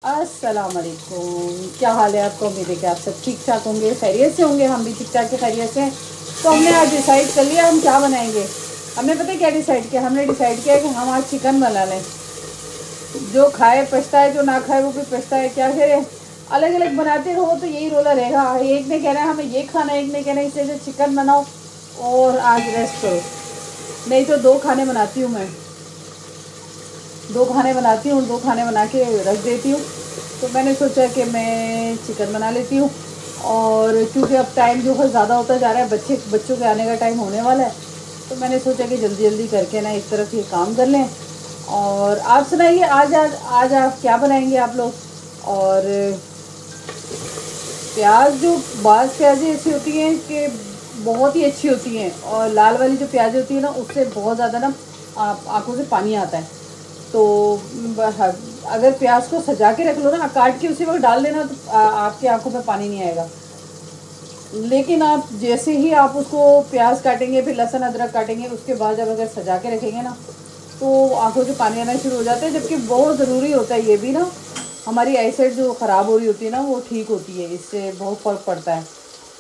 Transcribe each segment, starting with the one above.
अस्सलाम वालेकुम, क्या हाल है आपको। उम्मीद है कि आप सब ठीक ठाक होंगे, खैरियत से होंगे। हम भी ठीक ठाक के खैरियत से हैं। तो हमने आज डिसाइड कर लिया हम क्या बनाएंगे। हमने पता है क्या डिसाइड किया, हमने डिसाइड किया कि हम आज चिकन बना लें। जो खाए पछता है, जो ना खाए वो भी पछता है। क्या करें, अलग अलग बनाते रहो तो यही रोला रहेगा। एक ने कहना है हमें ये खाना है, एक ने कहना है इससे चिकन बनाओ और आज रेस्ट करो। नहीं तो दो खाने बनाती हूँ मैं, दो खाने बना के रख देती हूँ। तो मैंने सोचा कि मैं चिकन बना लेती हूँ। और क्योंकि अब टाइम जो है ज़्यादा होता जा रहा है, बच्चों के आने का टाइम होने वाला है, तो मैंने सोचा कि जल्दी जल्दी करके ना एक तरफ ये काम कर लें। और आप सुनाइए, आज आप क्या बनाएंगे आप लोग। और प्याज, जो बाज़ प्याज़ें ऐसी होती हैं कि बहुत ही अच्छी होती हैं, और लाल वाली जो प्याज होती है ना, उससे बहुत ज़्यादा ना आँखों से पानी आता है। तो अगर प्याज को सजा के रख लो ना, काट के उसी वक्त डाल देना, तो आपकी आंखों में पानी नहीं आएगा। लेकिन आप जैसे ही आप उसको प्याज काटेंगे, फिर लहसुन अदरक काटेंगे, उसके बाद जब अगर सजा के रखेंगे ना, तो आंखों से पानी आना शुरू हो जाता है। जबकि बहुत ज़रूरी होता है ये भी ना, हमारी आईसाइट जो ख़राब हो रही होती है ना, वो ठीक होती है, इससे बहुत फ़र्क पड़ता है।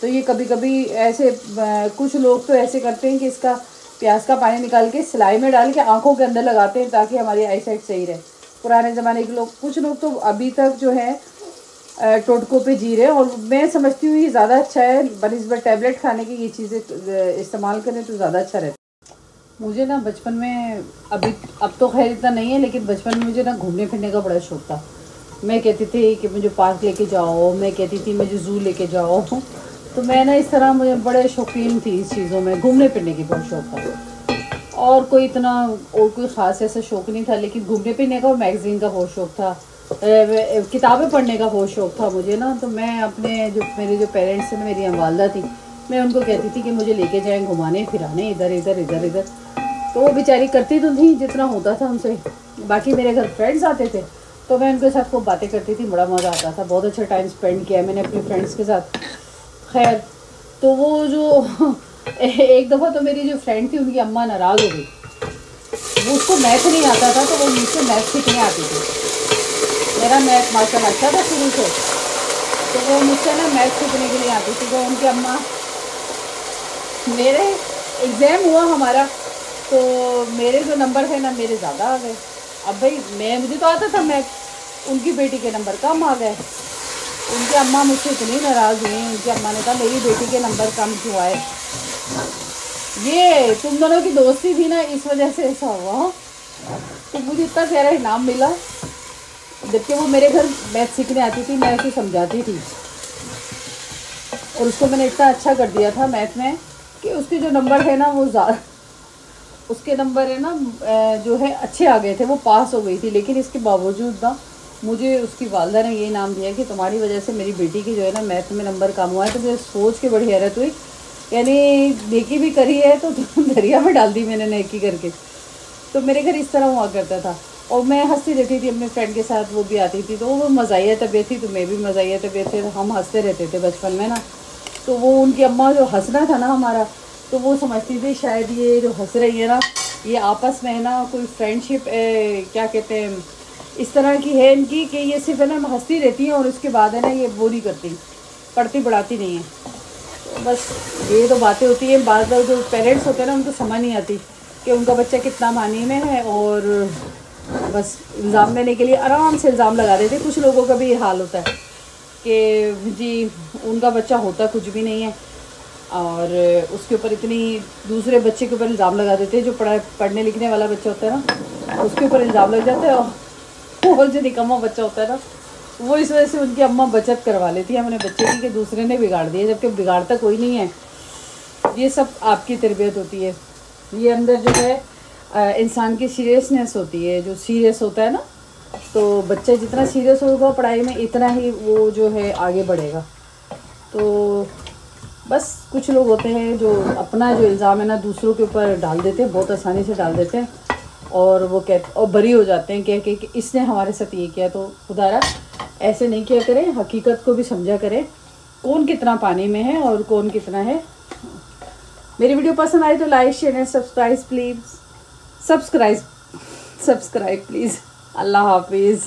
तो ये कभी कभी ऐसे कुछ लोग तो ऐसे करते हैं कि इसका प्याज का पानी निकाल के सिलाई में डाल के आंखों के अंदर लगाते हैं ताकि हमारी आईसाइट सही रहे। पुराने ज़माने के लोग, कुछ लोग तो अभी तक जो है टोटकों पे जी रहे हैं। और मैं समझती हूँ ये ज़्यादा अच्छा है बनिस्बत टैबलेट खाने की, ये चीज़ें इस्तेमाल करें तो ज़्यादा अच्छा रहता है। मुझे ना बचपन में, अब तो खैर इतना नहीं है, लेकिन बचपन में मुझे ना घूमने फिरने का बड़ा शौक था। मैं कहती थी कि मुझे पार्क लेके जाओ, मैं कहती थी मुझे ज़ू लेके जाओ। तो मैं ना इस तरह, मुझे बड़े शौकीन थी इस चीज़ों में, घूमने फिरने की बहुत शौक था। और कोई इतना और कोई ख़ास ऐसा शौक़ नहीं था, लेकिन घूमने फिरने का और मैगज़ीन का बहुत शौक़ था, किताबें पढ़ने का बहुत शौक़ था मुझे ना। तो मैं अपने मेरे जो पेरेंट्स थे ना, मेरी वालदा थी, मैं उनको कहती थी कि मुझे लेके जाएं घुमाने फिराने इधर इधर इधर इधर। तो वो बेचारी करती तो थी जितना होता था हमसे। बाकी मेरे घर फ्रेंड्स आते थे तो मैं उनके साथ खूब बातें करती थी, बड़ा मज़ा आता था। बहुत अच्छा टाइम स्पेंड किया मैंने अपने फ्रेंड्स के साथ। खैर, तो वो जो एक दफ़ा तो मेरी जो फ्रेंड थी, उनकी अम्मा नाराज़ हो गई। वो उसको मैथ नहीं आता था, तो वो मुझसे मैथ सीखने आती थी। मेरा मैथ माशाल्लाह अच्छा था शुरू से, तो वो मुझसे ना मैथ सीखने के लिए आती थी। तो उनकी अम्मा, मेरे एग्ज़ाम हुआ हमारा, तो मेरे जो नंबर थे ना, मेरे ज़्यादा आ गए। अब भाई मुझे तो आता था मैथ, उनकी बेटी के नंबर कम आ गए। उनकी अम्मा मुझसे इतनी नाराज़ हुई, उनकी अम्मा ने कहा मेरी बेटी के नंबर कम क्यों आए, ये तुम दोनों की दोस्ती थी ना, इस वजह से ऐसा हुआ। तो मुझे इतना प्यारा इनाम मिला, जबकि वो मेरे घर मैथ सीखने आती थी, मैं उसे समझाती थी। और उसको मैंने इतना अच्छा कर दिया था मैथ में कि उसके जो नंबर है ना, वो उसके नंबर है ना जो है अच्छे आ गए थे, वो पास हो गई थी। लेकिन इसके बावजूद ना, मुझे उसकी वालदा ने ये इनाम दिया कि तुम्हारी वजह से मेरी बेटी की जो है ना मैथ में नंबर कम हुआ है। तो मुझे सोच के बड़ी हैरत हुई, यानी नेकी भी करी है तो दरिया में डाल दी मैंने नेकी करके। तो मेरे घर इस तरह हुआ करता था। और मैं हंसती रहती थी अपने फ्रेंड के साथ, वो भी आती थी, तो वो मज़ाहिया तबीयत थी, तो मैं भी मज़ाहिया तबीयत थी, हम हंसते रहते थे बचपन में ना। तो वो उनकी अम्मा जो हंसना था ना हमारा, तो वो समझती थी शायद ये जो हंस रही है ना, ये आपस में ना कोई फ्रेंडशिप क्या कहते हैं इस तरह की है इनकी, कि ये सिर्फ है ना हंसती रहती हैं और उसके बाद है ना ये वो नहीं करती, पढ़ती पढ़ाती नहीं है। तो बस ये तो बातें होती हैं। बाद में जो पेरेंट्स होते हैं ना, उनको समझ नहीं आती कि उनका बच्चा कितना मानी में है, और बस इल्ज़ाम देने के लिए आराम से इल्ज़ाम लगा देते। कुछ लोगों का भी ये हाल होता है कि जी उनका बच्चा होता कुछ भी नहीं है, और उसके ऊपर इतनी दूसरे बच्चे के ऊपर इल्ज़ाम लगा देते हैं। जो पढ़ने लिखने वाला बच्चा होता है ना, उसके ऊपर इल्ज़ाम लग जाता है, और जो निकम्मा बच्चा होता है ना, वो इस वजह से उनकी अम्मा बचत करवा लेती है अपने बच्चे की कि दूसरे ने बिगाड़ दिया, जबकि बिगाड़ता कोई नहीं है। ये सब आपकी तरबियत होती है। ये अंदर जो है इंसान की सीरियसनेस होती है, जो सीरियस होता है ना, तो बच्चा जितना सीरियस होगा पढ़ाई में, इतना ही वो जो है आगे बढ़ेगा। तो बस कुछ लोग होते हैं जो अपना जो इल्ज़ाम है ना दूसरों के ऊपर डाल देते हैं, बहुत आसानी से डाल देते हैं, और वो और बरी हो जाते हैं कह के कि इसने हमारे साथ ये किया। तो खुदारा ऐसे नहीं किया करें, हकीकत को भी समझा करें, कौन कितना पानी में है और कौन कितना है। मेरी वीडियो पसंद आई तो like share and subscribe please, subscribe please. अल्लाह हाफिज़।